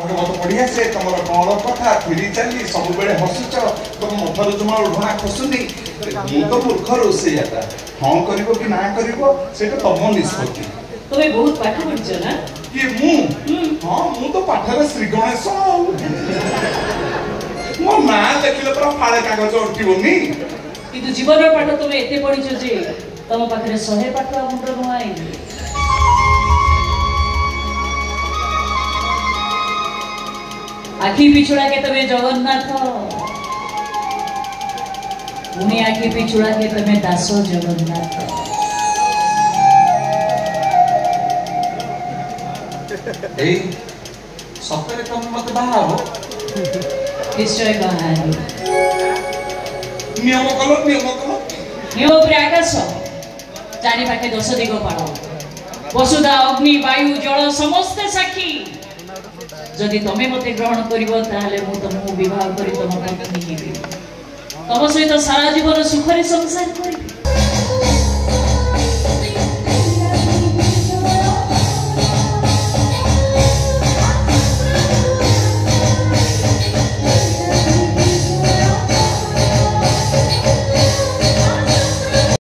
मत बढ़िया से तुम कौन कथा फिरी चली सब बेले हसुच तुम मथर तुम ओढ़ना खसुनी मु तो मूर्ख रोसैया हाँ कर कि ना कर तुम निष्पत्ति तुम्हें बहुत पाठ पढ़िଛ ना कि मु हाँ मु तो पाठर श्री गणेश मो ना देखिले पूरा फाड़े कागज उठिबनी किंतु जीवन पाठ तुम्हें एते पढ़िଛ जे तुम पाखरे 100 पाठ मुंड नुआई आखि पिछुड़ा के तमे जगन्नाथ पुणे आखि पिछुड़ा के तमे दास जगन्नाथ ए सतरे तुम मत बाहाबो निश्चय कहानी नियम कलो नियम पर आकाश चारि पाखे 10 दिग पाड़ वसुधा अग्नि वायु जल समस्त साक्षी जदि तमे मते ग्रहण करिवो ताले मु तुमको विवाह करी तुम पत्नी हेबी तुम सहित सारा जीवन सुखरे संसार करी